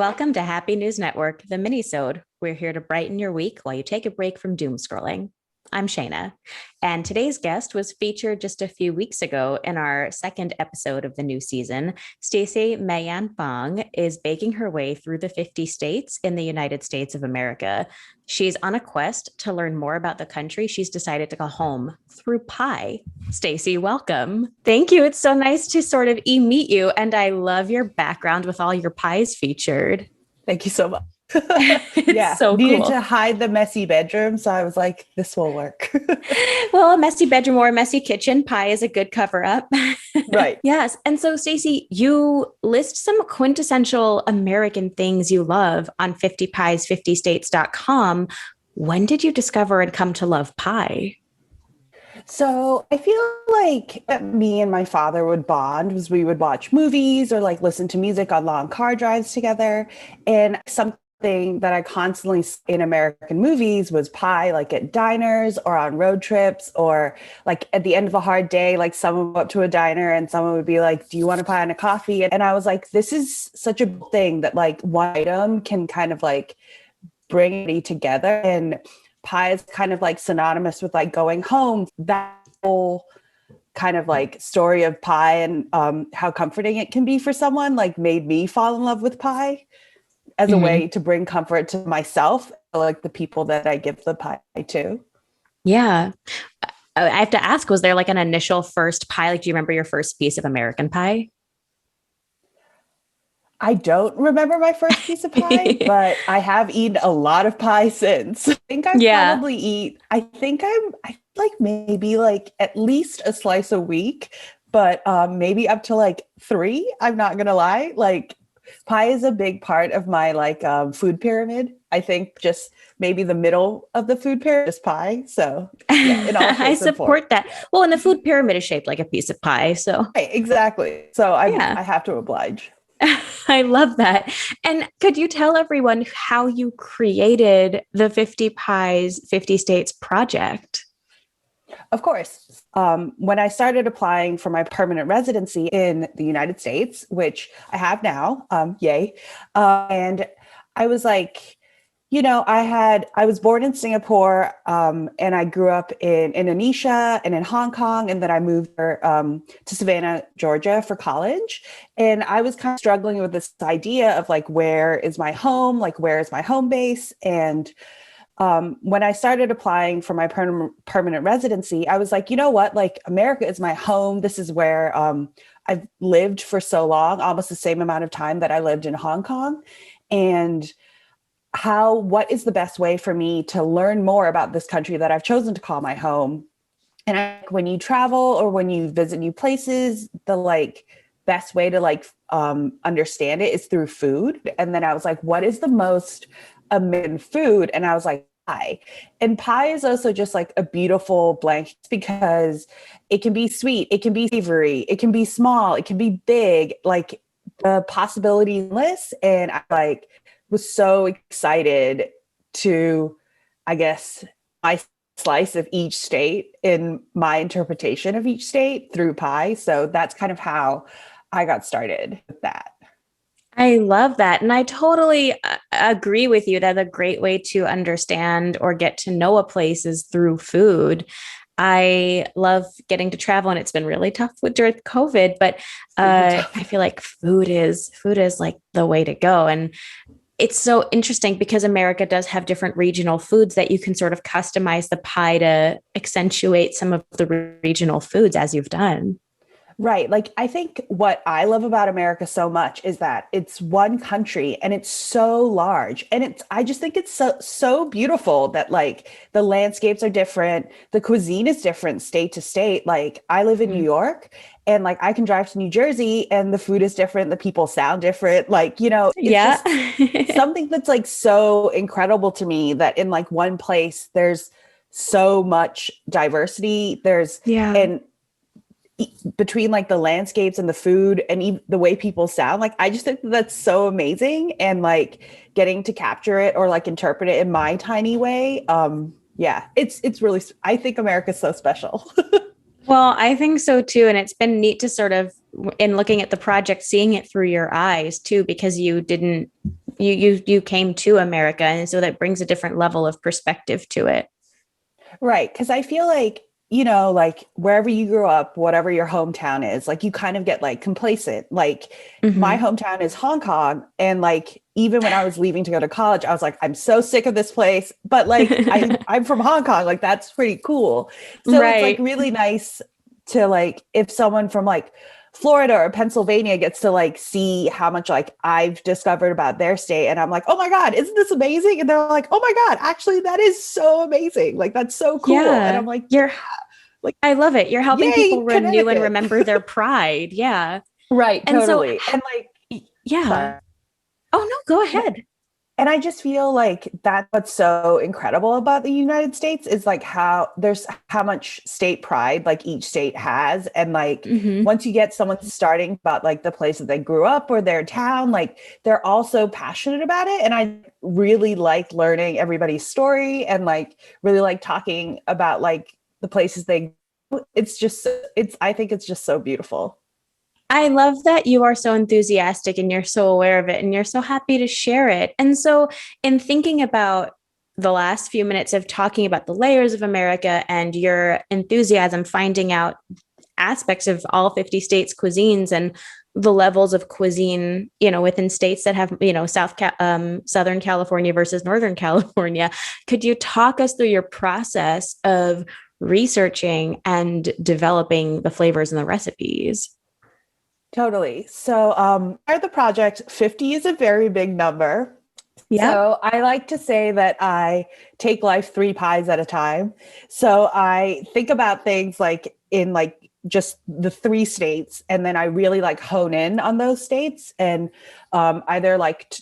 Welcome to Happy News Network, the Minisode. We're here to brighten your week while you take a break from doom scrolling. I'm Shayna, and today's guest was featured just a few weeks ago in our second episode of the new season. Stacey Mei Yan Fong is baking her way through the 50 states in the United States of America. She's on a quest to learn more about the country she's decided to go home through pie. Stacey, welcome. Thank you. It's so nice to sort of meet you, and I love your background with all your pies featured. Thank you so much. It's so needed cool. to hide the messy bedroom, so I was like, this will work. Well, a messy bedroom or a messy kitchen, pie is a good cover up. Right. Yes. And so, Stacey, you list some quintessential American things you love on 50pies50states.com. When did you discover and come to love pie? So I feel like me and my father would bond was we would watch movies or like listen to music on long car drives together. And something that I constantly see in American movies was pie, like at diners or on road trips, or like at the end of a hard day, like someone would go up to a diner and someone would be like, do you want a pie and a coffee? And I was like, this is such a thing that like one item can kind of like bring it together. And pie is kind of like synonymous with like going home. That whole kind of like story of pie and how comforting it can be for someone like made me fall in love with pie as a way to bring comfort to myself, like the people that I give the pie to. Yeah. I have to ask, was there like an initial first pie? Like, do you remember your first piece of American pie? I don't remember my first piece of pie, but I have eaten a lot of pie since. I think I like maybe like at least a slice a week, but maybe up to like 3. I'm not going to lie. Like pie is a big part of my like food pyramid. I think just maybe the middle of the food pyramid is pie. So yeah, in all I support that. Well, and the food pyramid is shaped like a piece of pie. So right, exactly. So I have to oblige. I love that. And could you tell everyone how you created the 50 Pies, 50 States project? Of course. When I started applying for my permanent residency in the United States, which I have now, yay. And I was like, I was born in Singapore, and I grew up in Indonesia and in Hong Kong. And then I moved to Savannah, Georgia for college. And I was kind of struggling with this idea of like, where is my home? Like, where is my home base? And when I started applying for my permanent residency, I was like, you know what? Like America is my home. This is where I've lived for so long, almost the same amount of time that I lived in Hong Kong. And what is the best way for me to learn more about this country that I've chosen to call my home? And when you travel or when you visit new places, the like best way to like understand it is through food. And then I was like, what is the most American food? And I was like, pie. And pie is also just like a beautiful blank because it can be sweet, it can be savory, it can be small, it can be big, like the possibilities list. And I like was so excited to, I guess, my slice of each state in my interpretation of each state through pie. So that's kind of how I got started with that. I love that. And I totally agree with you that a great way to understand or get to know a place is through food. I love getting to travel, and it's been really tough during COVID, but I feel like food is like the way to go. And it's so interesting because America does have different regional foods that you can sort of customize the pie to accentuate some of the regional foods as you've done. Right. Like, I think what I love about America so much is that it's one country and it's so large. And I just think it's so beautiful that like the landscapes are different. The cuisine is different state to state. Like I live in New York and like I can drive to New Jersey and the food is different. The people sound different. Like, it's just something that's like so incredible to me that in like one place, there's so much diversity. And between like the landscapes and the food and even the way people sound, like I just think that's so amazing, and like getting to capture it or like interpret it in my tiny way. It's really, I think America's so special. Well, I think so too. And it's been neat to sort of, in looking at the project, seeing it through your eyes too, because you didn't You came to America, and so that brings a different level of perspective to it. Right. Because I feel like, you know, like wherever you grew up, whatever your hometown is, like you kind of get like complacent. Like my Mm-hmm. hometown is Hong Kong. And like even when I was leaving to go to college, I was like, I'm so sick of this place. But like I'm from Hong Kong, like that's pretty cool. So it's like Right. really nice to like if someone from like Florida or Pennsylvania gets to like see how much like I've discovered about their state. And I'm like, oh my God, isn't this amazing? And they're like, oh my God, actually, that is so amazing. Like, that's so cool. And Yeah. I'm like, You're like, I love it. You're helping yay, people renew and Connecticut. remember their pride. Yeah. Right, And so, totally. And like, yeah. sorry. Oh, no, go ahead. And I just feel like that's what's so incredible about the United States is like how much state pride like each state has. And like Hmm. once you get someone starting about like the place that they grew up or their town, like they're all so passionate about it. And I really like learning everybody's story and like really like talking about like the places they I think it's just so beautiful. I love that you are so enthusiastic and you're so aware of it and you're so happy to share it. And so, in thinking about the last few minutes of talking about the layers of America and your enthusiasm, finding out aspects of all 50 states' cuisines and the levels of cuisine, within states that have, Southern California versus Northern California, could you talk us through your process of researching and developing the flavors and the recipes? Totally. So, part of the project, 50 is a very big number. Yeah. So I like to say that I take life 3 pies at a time. So I think about things like in like just the 3 states, and then I really like hone in on those states and either like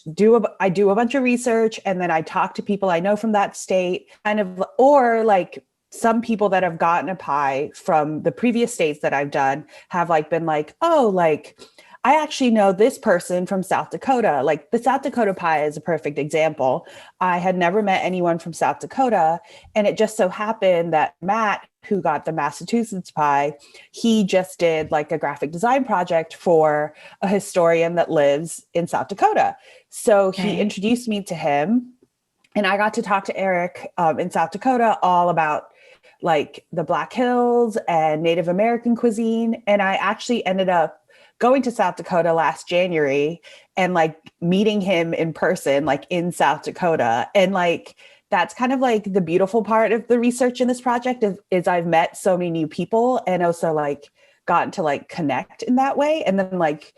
I do a bunch of research and then I talk to people I know from that state, kind of, or like some people that have gotten a pie from the previous states that I've done have like been like, oh, like I actually know this person from South Dakota. Like the South Dakota pie is a perfect example. I had never met anyone from South Dakota. And it just so happened that Matt, who got the Massachusetts pie, he just did like a graphic design project for a historian that lives in South Dakota. So he Okay. introduced me to him. And I got to talk to Eric in South Dakota all about like the Black Hills and Native American cuisine. And I actually ended up going to South Dakota last January and like meeting him in person, like in South Dakota. And like, that's kind of like the beautiful part of the research in this project is I've met so many new people and also like gotten to like connect in that way. And then like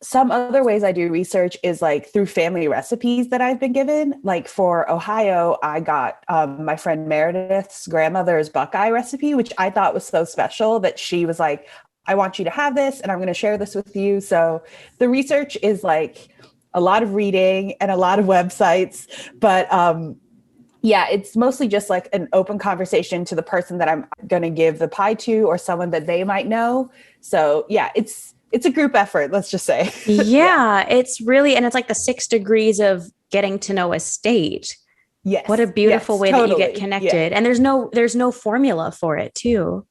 some other ways I do research is like through family recipes that I've been given. Like for Ohio, I got my friend Meredith's grandmother's Buckeye recipe, which I thought was so special that she was like, I want you to have this and I'm going to share this with you. So the research is like a lot of reading and a lot of websites, but yeah, it's mostly just like an open conversation to the person that I'm going to give the pie to or someone that they might know. So yeah, it's a group effort, let's just say. Yeah. Yeah, it's really, and it's like the 6 degrees of getting to know a state. What a Yes. beautiful Yes, way that you get totally. Yeah. connected. And there's no formula for it too.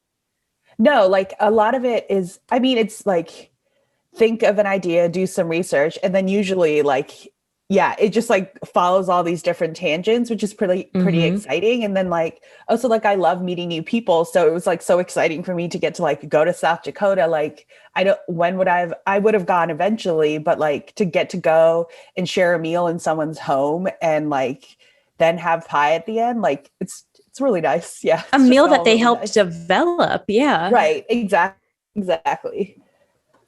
No, like a lot of it is, I mean, it's like think of an idea, do some research, and then usually like, yeah, it just like follows all these different tangents, which is pretty Hmm. exciting. And then like also like I love meeting new people. So it was like so exciting for me to get to like go to South Dakota. Like I don't when would I would have gone eventually, but like to get to go and share a meal in someone's home and like then have pie at the end, like it's really nice. Yeah, A it's just meal that all they really helped nice. develop. Yeah. Right, exactly.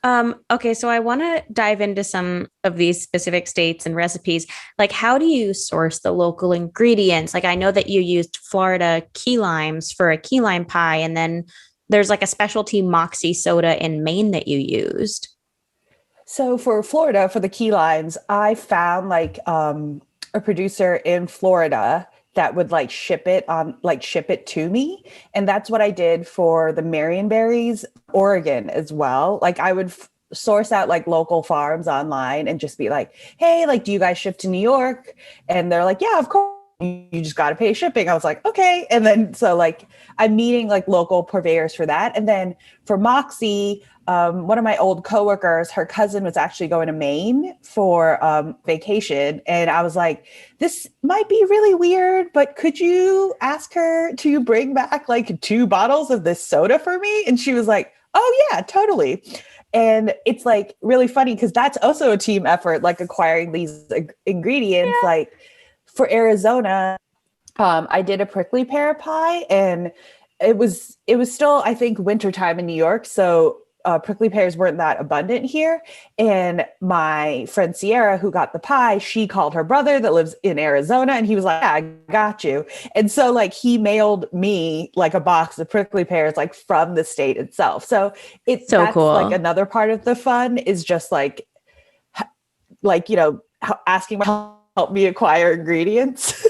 Okay, so I want to dive into some of these specific states and recipes. Like, how do you source the local ingredients? Like, I know that you used Florida key limes for a key lime pie, and then there's like a specialty Moxie soda in Maine that you used. So for Florida, for the key limes, I found like a producer in Florida that would like ship it to me. And that's what I did for the Marionberries, Oregon as well. Like I would source out like local farms online and just be like, hey, like, do you guys ship to New York? And they're like, yeah, of course. you just got to pay shipping. I was like, okay. And then, so like, I'm meeting like local purveyors for that. And then for Moxie, one of my old coworkers, her cousin was actually going to Maine for vacation. And I was like, this might be really weird, but could you ask her to bring back like 2 bottles of this soda for me? And she was like, oh yeah, totally. And it's like really funny because that's also a team effort, like acquiring these ingredients. Yeah. Like for Arizona, I did a prickly pear pie, and it was still, I think, wintertime in New York. So prickly pears weren't that abundant here. And my friend Sierra, who got the pie, she called her brother that lives in Arizona, and he was like, yeah, I got you. And so like he mailed me like a box of prickly pears like from the state itself. So it's so cool. Like another part of the fun is just like, you know, asking my help me acquire ingredients.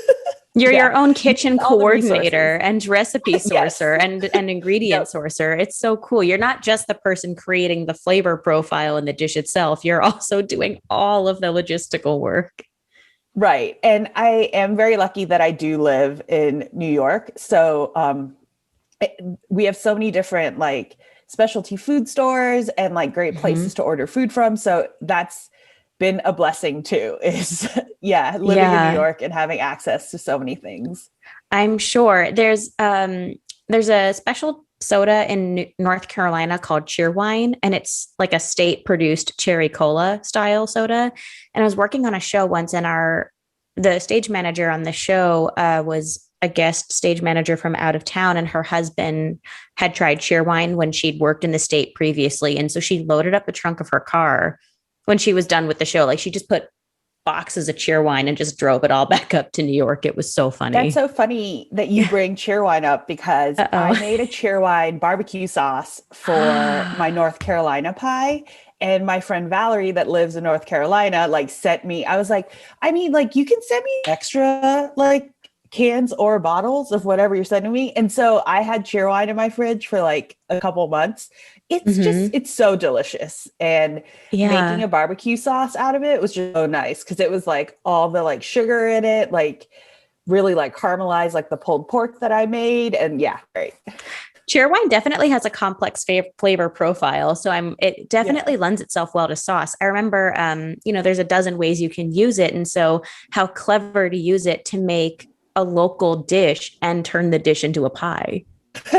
You're your own kitchen coordinator and recipe sourcer and ingredient sourcer. It's so cool. You're not just the person creating the flavor profile in the dish itself. You're also doing all of the logistical work. Right. And I am very lucky that I do live in New York. So we have so many different like specialty food stores and like great places to order food from. So that's been a blessing too, is living in New York and having access to so many things. I'm sure there's a special soda in North Carolina called Cheerwine, and it's like a state produced cherry cola style soda. And I was working on a show once, and the stage manager on the show was a guest stage manager from out of town, and her husband had tried Cheerwine when she'd worked in the state previously. And so she loaded up the trunk of her car when she was done with the show. Like she just put boxes of Cheerwine and just drove it all back up to New York. It was so funny. That's so funny that you bring Cheerwine up, because I made a Cheerwine barbecue sauce for my North Carolina pie. And my friend Valerie that lives in North Carolina, like sent me, I was like, I mean, like you can send me extra like cans or bottles of whatever you're sending me. And so I had Cheerwine in my fridge for like a couple months. It's just, it's so delicious. And making a barbecue sauce out of it was just so nice, because it was like all the like sugar in it, like really like caramelized like the pulled pork that I made. And great. Cheerwine definitely has a complex flavor profile. So it definitely lends itself well to sauce. I remember, there's a dozen ways you can use it. And so how clever to use it to make a local dish and turn the dish into a pie.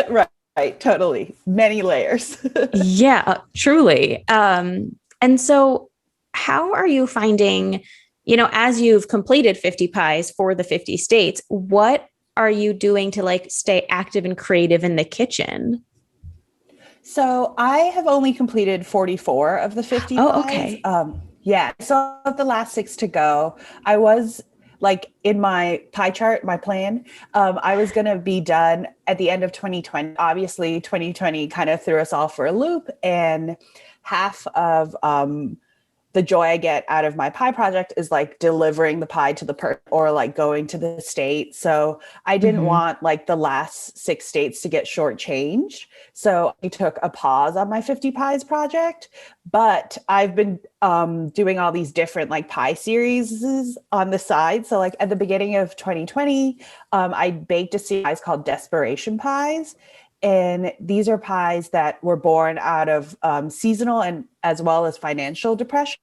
Right. Totally. Many layers. Truly. And so how are you finding, as you've completed 50 pies for the 50 states, what are you doing to like stay active and creative in the kitchen? So I have only completed 44 of the 50 pies. Okay. So I have the last 6 to go. I was like in my pie chart, my plan, I was going to be done at the end of 2020. Obviously 2020 kind of threw us all for a loop, and half of the joy I get out of my pie project is like delivering the pie to the person or like going to the state. So I didn't want like the last 6 states to get shortchanged. So I took a pause on my 50 pies project, but I've been doing all these different like pie series on the side. So like at the beginning of 2020, I baked a series called Desperation Pies. And these are pies that were born out of seasonal and as well as financial depression.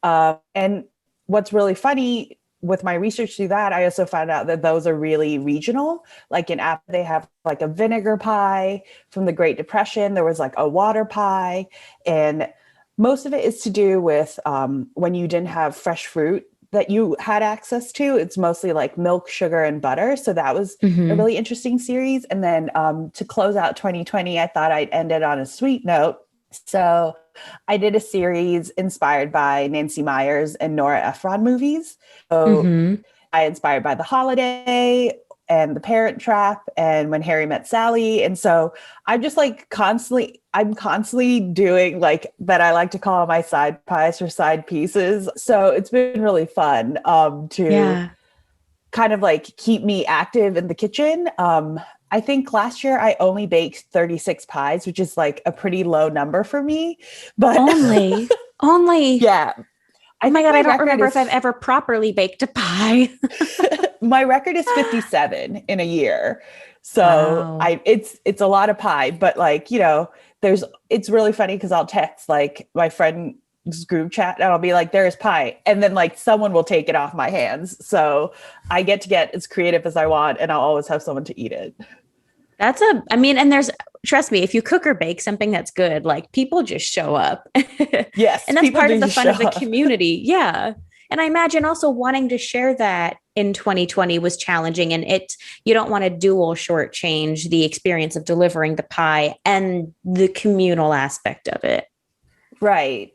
And what's really funny with my research through that, I also found out that those are really regional. Like in Apple, they have like a vinegar pie from the Great Depression. There was like a water pie. And most of it is to do with when you didn't have fresh fruit that you had access to. It's mostly like milk, sugar, and butter. So that was a really interesting series. And then to close out 2020, I thought I'd end it on a sweet note. So I did a series inspired by Nancy Meyers and Nora Ephron movies. So I inspired by The Holiday and The Parent Trap and When Harry Met Sally. And so I'm just like I'm constantly doing like that. I like to call my side pies or side pieces. So it's been really fun to kind of like keep me active in the kitchen. I think last year I only baked 36 pies, which is like a pretty low number for me, but only. Yeah. Oh my God, I don't remember if I've ever properly baked a pie. my record is 57 in a year. So Wow. it's a lot of pie, but like, it's really funny because I'll text like my friend's group chat and I'll be like, there's pie. And then like someone will take it off my hands. So I get to get as creative as I want and I'll always have someone to eat it. And trust me, if you cook or bake something that's good, like people just show up. Yes. And that's People part do of the just fun show of the up. community. Yeah. And I imagine also wanting to share that in 2020 was challenging. And you don't want to dual shortchange the experience of delivering the pie and the communal aspect of it. Right.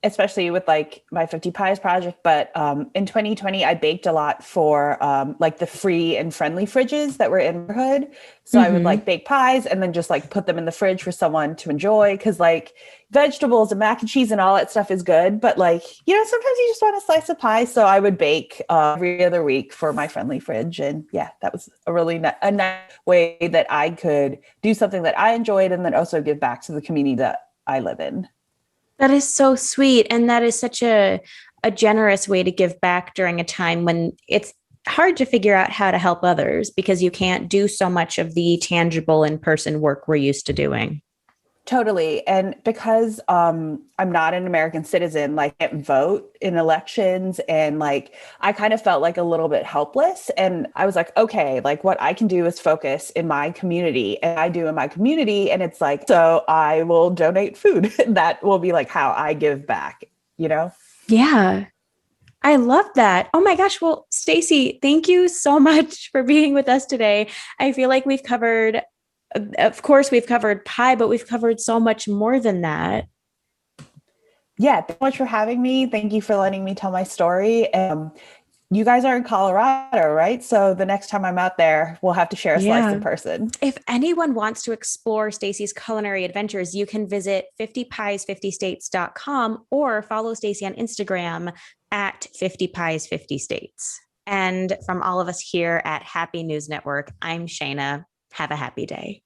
Especially with like my 50 Pies project. But in 2020, I baked a lot for like the free and friendly fridges that were in the neighborhood. So I would like bake pies and then just like put them in the fridge for someone to enjoy. Cause like vegetables and mac and cheese and all that stuff is good. But like, sometimes you just want a slice of pie. So I would bake every other week for my friendly fridge. And yeah, that was a really a nice way that I could do something that I enjoyed and then also give back to the community that I live in. That is so sweet. And that is such a generous way to give back during a time when it's hard to figure out how to help others because you can't do so much of the tangible in-person work we're used to doing. Totally. And because I'm not an American citizen, like I can't vote in elections and like I kind of felt like a little bit helpless. And I was like, okay, like what I can do is focus in my community and I do in my community. And it's like, so I will donate food. That will be like how I give back, you know? Yeah. I love that. Oh my gosh. Well, Stacey, thank you so much for being with us today. I feel like of course, we've covered pie, but we've covered so much more than that. Yeah. Thanks so much for having me. Thank you for letting me tell my story. You guys are in Colorado, right? So the next time I'm out there, we'll have to share a slice Yeah. in person. If anyone wants to explore Stacey's culinary adventures, you can visit 50pies50states.com or follow Stacey on Instagram at 50pies50states. And from all of us here at Happy News Network, I'm Shayna. Have a happy day.